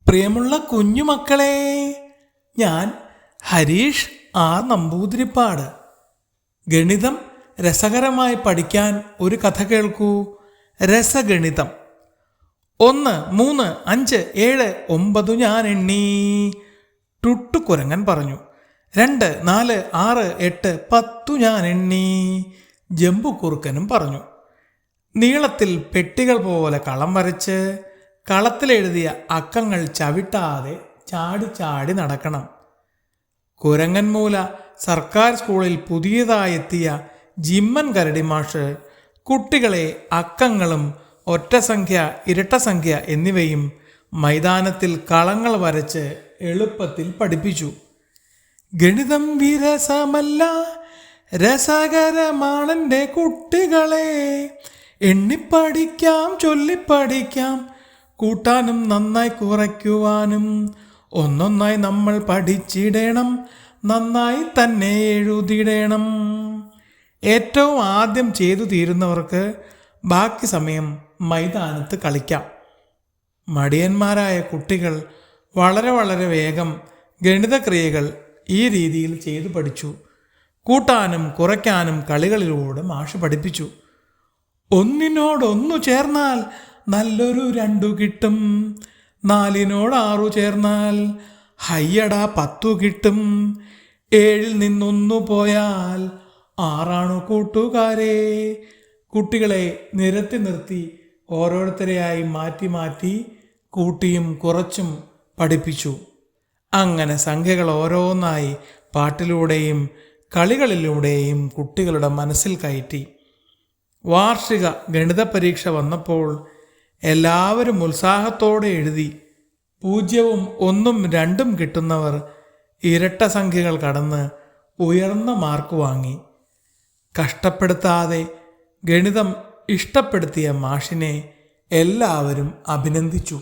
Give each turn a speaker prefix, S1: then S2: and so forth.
S1: പ്രിയമുള്ള കുഞ്ഞുമക്കളെ, ഞാൻ ഹരീഷ് ആർ നമ്പൂതിരിപ്പാട്. ഗണിതം രസകരമായി പഠിക്കാൻ ഒരു കഥ കേൾക്കൂ. രസഗണിതം. 1, 3, 5, 7, 9 ഞാൻ എണ്ണി. ടുട്ടുകുരങ്ങൻ പറഞ്ഞു. 2, 4, 6, 8, 10 ഞാൻ എണ്ണി. ജമ്പുകുറുക്കനും പറഞ്ഞു. നീളത്തിൽ പെട്ടികൾ പോലെ കളം വരച്ച് കളത്തിലെഴുതിയ അക്കങ്ങൾ ചവിട്ടാതെ ചാടി ചാടി നടക്കണം. കുരങ്ങൻമൂല സർക്കാർ സ്കൂളിൽ പുതിയതായെത്തിയ ജിമ്മൻ കരടി മാഷ് കുട്ടികളെ അക്കങ്ങളും ഒറ്റസംഖ്യ, ഇരട്ടസംഖ്യ എന്നിവയും മൈതാനത്തിൽ കളങ്ങൾ വരച്ച് എളുപ്പത്തിൽ പഠിപ്പിച്ചു. ഗണിതം വിരസമല്ല, രസകരമാണെൻ്റെ കുട്ടികളെ. എണ്ണിപ്പഠിക്കാം, ചൊല്ലിപ്പഠിക്കാം, കൂട്ടാനും നന്നായി കുറയ്ക്കുവാനും. ഒന്നൊന്നായി നമ്മൾ പഠിച്ചിടണം, നന്നായി തന്നെ എഴുതിടണം. ഏറ്റവും ആദ്യം ചെയ്തു തീരുന്നവർക്ക് ബാക്കി സമയം മൈതാനത്ത് കളിക്കാം. മടിയന്മാരായ കുട്ടികൾ വളരെ വേഗം ഗണിതക്രിയകൾ ഈ രീതിയിൽ ചെയ്തു പഠിച്ചു. കൂട്ടാനും കുറയ്ക്കാനും കളികളിലൂടെ മാഷ് പഠിപ്പിച്ചു. 1 ചേർന്നാൽ നല്ലൊരു 2 കിട്ടും. 4 6 ചേർന്നാൽ ഹയ്യടാ 10 കിട്ടും. 7 1 പോയാൽ 6 കൂട്ടുകാരെ. കുട്ടികളെ നിരത്തി നിർത്തി ഓരോരുത്തരെയായി മാറ്റി മാറ്റി കൂട്ടിയും കുറച്ചും പഠിപ്പിച്ചു. അങ്ങനെ സംഖ്യകൾ ഓരോന്നായി പാട്ടിലൂടെയും കളികളിലൂടെയും കുട്ടികളുടെ മനസ്സിൽ കയറ്റി. വാർഷിക ഗണിത പരീക്ഷ വന്നപ്പോൾ എല്ലാവരും ഉത്സാഹത്തോടെ എഴുതി. 0, 1, 2 കിട്ടുന്നവർ ഇരട്ട സംഖ്യകൾ കടന്ന് ഉയർന്ന മാർക്ക് വാങ്ങി. കഷ്ടപ്പെടുത്താതെ ഗണിതം ഇഷ്ടപ്പെടുത്തിയ മാഷിനെ എല്ലാവരും അഭിനന്ദിച്ചു.